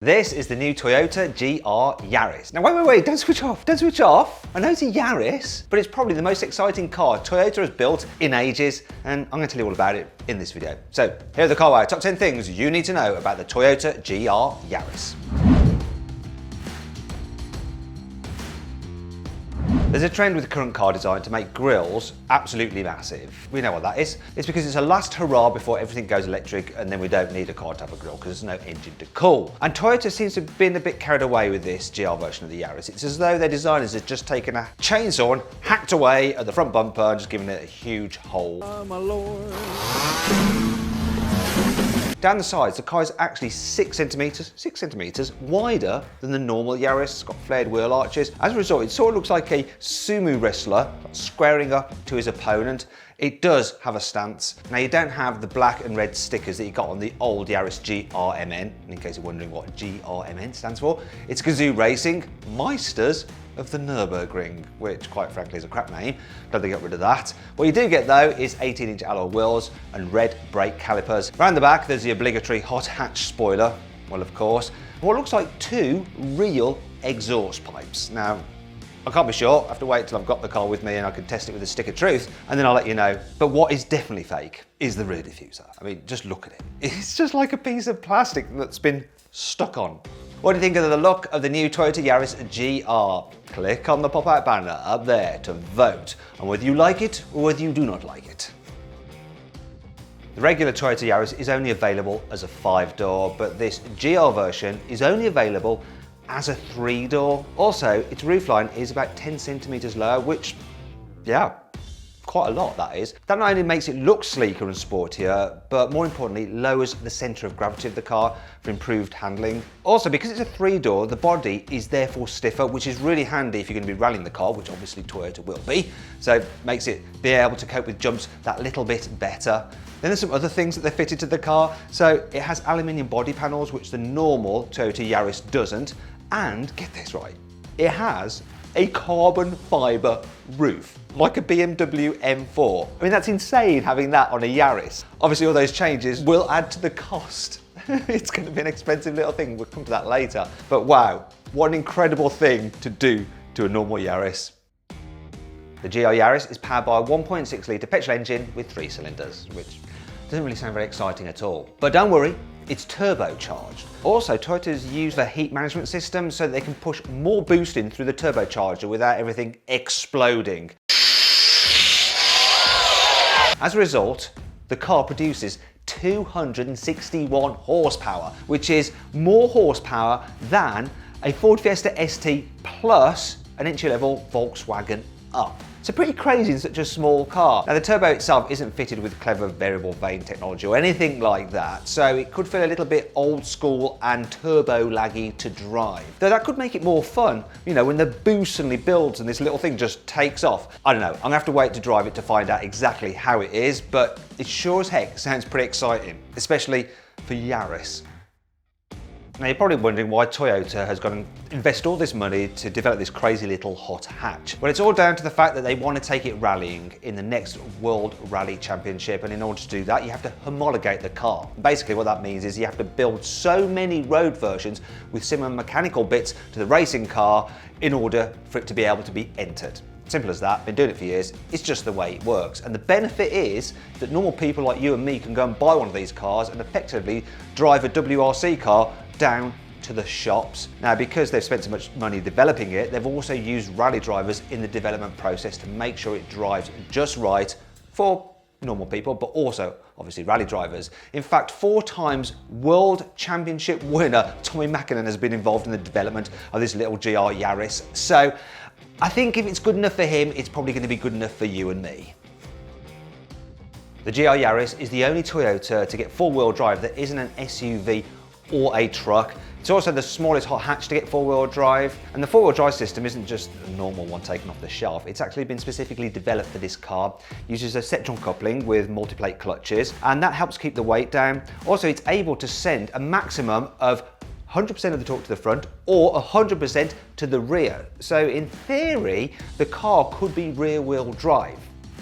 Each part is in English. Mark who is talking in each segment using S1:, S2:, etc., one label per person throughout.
S1: This is the new Toyota GR Yaris. Now wait, don't switch off. I know it's a Yaris, but it's probably the most exciting car Toyota has built in ages, and I'm going to tell you all about it in this video. So here are the carwow top 10 things you need to know about the Toyota GR Yaris. There's a trend with current car design to make grills absolutely massive. We know what that is. It's because it's a last hurrah before everything goes electric, and then we don't need a car to have a grill because there's no engine to cool. And Toyota seems to have been a bit carried away with this GR version of the Yaris. It's as though their designers had just taken a chainsaw and hacked away at the front bumper and just given it a huge hole. Oh my Lord. Down the sides, the car is actually 6 centimeters wider than the normal Yaris. It's got flared wheel arches. As a result, it sort of looks like a sumo wrestler squaring up to his opponent. It does have a stance. Now, you don't have the black and red stickers that you got on the old Yaris GRMN, in case you're wondering what GRMN stands for. It's Gazoo Racing, Meisters of the Nürburgring, which quite frankly is a crap name. Glad they got rid of that. What you do get though is 18-inch alloy wheels and red brake calipers. Around the back there's the obligatory hot hatch spoiler, well of course, and what looks like 2 real exhaust pipes. Now, I can't be sure, I have to wait till I've got the car with me and I can test it with a stick of truth, and then I'll let you know. But what is definitely fake is the rear diffuser. I mean, just look at it. It's just like a piece of plastic that's been stuck on. What do you think of the look of the new Toyota Yaris GR? Click on the pop-out banner up there to vote on whether you like it or whether you do not like it. The regular Toyota Yaris is only available as a 5-door, but this GR version is only available as a 3-door. Also, its roofline is about 10 centimeters lower, which, yeah, quite a lot that is. That not only makes it look sleeker and sportier, but more importantly, lowers the center of gravity of the car for improved handling. Also, because it's a 3-door, the body is therefore stiffer, which is really handy if you're going to be rallying the car, which obviously Toyota will be. So makes it be able to cope with jumps that little bit better. Then there's some other things that they fitted to the car. So it has aluminium body panels, which the normal Toyota Yaris doesn't. And get this right, it has a carbon fibre roof, like a BMW M4. I mean, that's insane having that on a Yaris. Obviously, all those changes will add to the cost. It's going to be an expensive little thing, we'll come to that later. But wow, what an incredible thing to do to a normal Yaris. The GR Yaris is powered by a 1.6 litre petrol engine with 3 cylinders, which doesn't really sound very exciting at all. But don't worry, it's turbocharged. Also, Toyota's used a heat management system so that they can push more boost in through the turbocharger without everything exploding. As a result, the car produces 261 horsepower, which is more horsepower than a Ford Fiesta ST plus an entry-level Volkswagen Up. So pretty crazy in such a small car. Now, the turbo itself isn't fitted with clever variable vane technology or anything like that, so it could feel a little bit old school and turbo laggy to drive. Though that could make it more fun, you know, when the boost suddenly builds and this little thing just takes off. I don't know, I'm gonna have to wait to drive it to find out exactly how it is, but it sure as heck sounds pretty exciting, especially for Yaris. Now, you're probably wondering why Toyota has gone and invested all this money to develop this crazy little hot hatch. Well, it's all down to the fact that they want to take it rallying in the next World Rally Championship, and in order to do that, you have to homologate the car. Basically, what that means is you have to build so many road versions with similar mechanical bits to the racing car in order for it to be able to be entered. Simple as that, been doing it for years, it's just the way it works. And the benefit is that normal people like you and me can go and buy one of these cars and effectively drive a WRC car down to the shops. Now, because they've spent so much money developing it, they've also used rally drivers in the development process to make sure it drives just right for normal people, but also obviously rally drivers. In fact, 4 times World Championship winner Tommy Mäkinen has been involved in the development of this little GR Yaris. So I think if it's good enough for him, it's probably going to be good enough for you and me. The GR Yaris is the only Toyota to get 4-wheel drive that isn't an SUV or a truck. It's also the smallest hot hatch to get 4-wheel drive, and the 4-wheel drive system isn't just a normal one taken off the shelf. It's actually been specifically developed for this car. It uses a set joint coupling with multi-plate clutches, and that helps keep the weight down. Also, it's able to send a maximum of 100% of the torque to the front or 100% to the rear. So in theory, the car could be rear-wheel drive.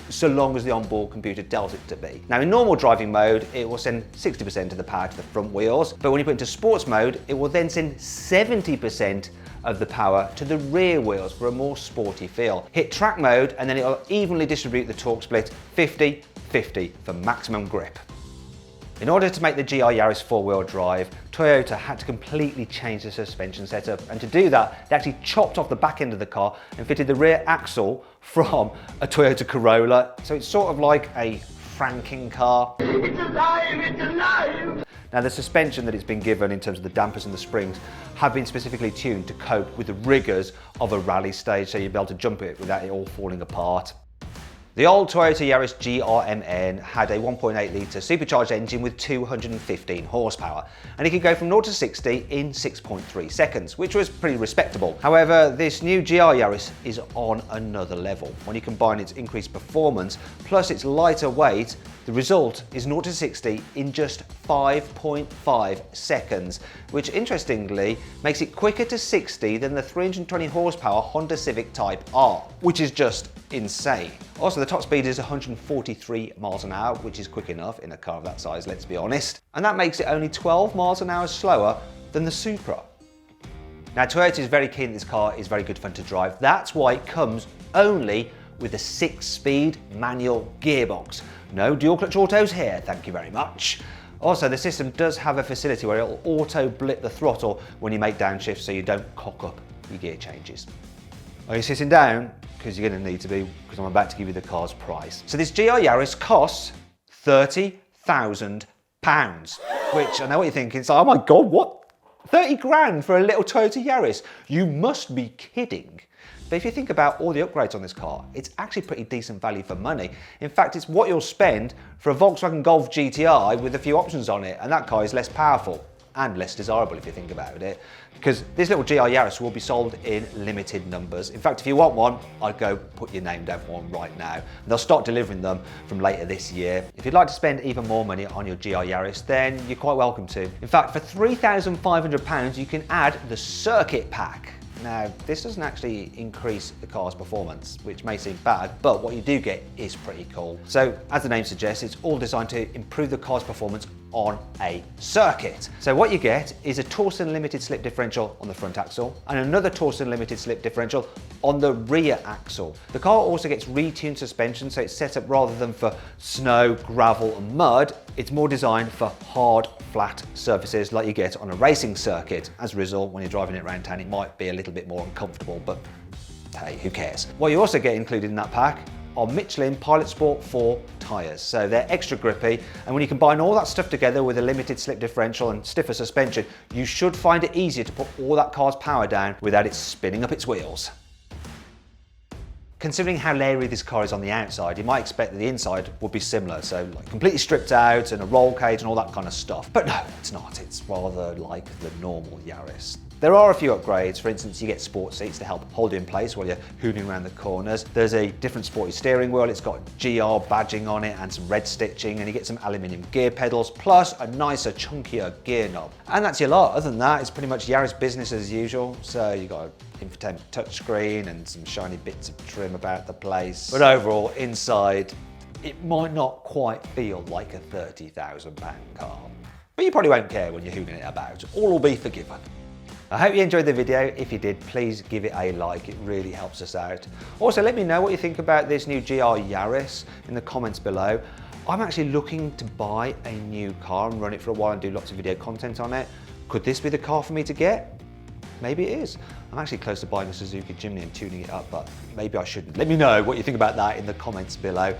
S1: so long as the onboard computer tells it to be. Now in normal driving mode, it will send 60% of the power to the front wheels, but when you put it into sports mode, it will then send 70% of the power to the rear wheels for a more sporty feel. Hit track mode and then it'll evenly distribute the torque split 50-50 for maximum grip. In order to make the GR Yaris four-wheel drive, Toyota had to completely change the suspension setup, and to do that, they actually chopped off the back end of the car and fitted the rear axle from a Toyota Corolla. So it's sort of like a Franken car. It's alive, it's alive! Now the suspension that it's been given in terms of the dampers and the springs have been specifically tuned to cope with the rigours of a rally stage, so you'll be able to jump it without it all falling apart. The old Toyota Yaris GRMN had a 1.8 litre supercharged engine with 215 horsepower, and it could go from 0 to 60 in 6.3 seconds, which was pretty respectable. However, this new GR Yaris is on another level. When you combine its increased performance plus its lighter weight, the result is 0 to 60 in just 5.5 seconds, which interestingly makes it quicker to 60 than the 320 horsepower Honda Civic Type R, which is just insane. Also, the top speed is 143 miles an hour, which is quick enough in a car of that size, let's be honest. And that makes it only 12 miles an hour slower than the Supra. Now, Toyota is very keen this car is very good fun to drive. That's why it comes only with a 6-speed manual gearbox. No dual clutch autos here, thank you very much. Also, the system does have a facility where it'll auto blip the throttle when you make downshifts so you don't cock up your gear changes. Are you sitting down? Because you're going to need to be, because I'm about to give you the car's price. So this GR Yaris costs £30,000, which I know what you're thinking, it's like, oh my God, what? 30 grand for a little Toyota Yaris? You must be kidding. But if you think about all the upgrades on this car, it's actually pretty decent value for money. In fact, it's what you'll spend for a Volkswagen Golf GTI with a few options on it, and that car is less powerful and less desirable if you think about it, because this little GR Yaris will be sold in limited numbers. In fact, if you want one, I'd go put your name down for one right now. And they'll start delivering them from later this year. If you'd like to spend even more money on your GR Yaris, then you're quite welcome to. In fact, for £3,500, you can add the circuit pack. Now, this doesn't actually increase the car's performance, which may seem bad, but what you do get is pretty cool. So, as the name suggests, it's all designed to improve the car's performance on a circuit. So what you get is a Torsen limited slip differential on the front axle and another Torsen limited slip differential on the rear axle. The car also gets retuned suspension, so it's set up rather than for snow, gravel and mud, it's more designed for hard, flat surfaces like you get on a racing circuit. As a result, when you're driving it around town, it might be a little bit more uncomfortable, but hey, who cares? What you also get included in that pack are Michelin Pilot Sport 4 tyres. So they're extra grippy, and when you combine all that stuff together with a limited slip differential and stiffer suspension, you should find it easier to put all that car's power down without it spinning up its wheels. Considering how leery this car is on the outside, you might expect that the inside would be similar, so like completely stripped out and a roll cage and all that kind of stuff. But no, it's not. It's rather like the normal Yaris. There are a few upgrades. For instance, you get sports seats to help hold you in place while you're hooning around the corners. There's a different sporty steering wheel. It's got GR badging on it and some red stitching, and you get some aluminium gear pedals, plus a nicer, chunkier gear knob. And that's your lot. Other than that, it's pretty much Yaris business as usual. So you got an infotainment touchscreen and some shiny bits of trim about the place. But overall, inside, it might not quite feel like a £30,000 car. But you probably won't care when you're hooning it about. All will be forgiven. I hope you enjoyed the video. If you did, please give it a like. It really helps us out. Also, let me know what you think about this new GR Yaris in the comments below. I'm actually looking to buy a new car and run it for a while and do lots of video content on it. Could this be the car for me to get? Maybe it is. I'm actually close to buying a Suzuki Jimny and tuning it up, but maybe I shouldn't. Let me know what you think about that in the comments below.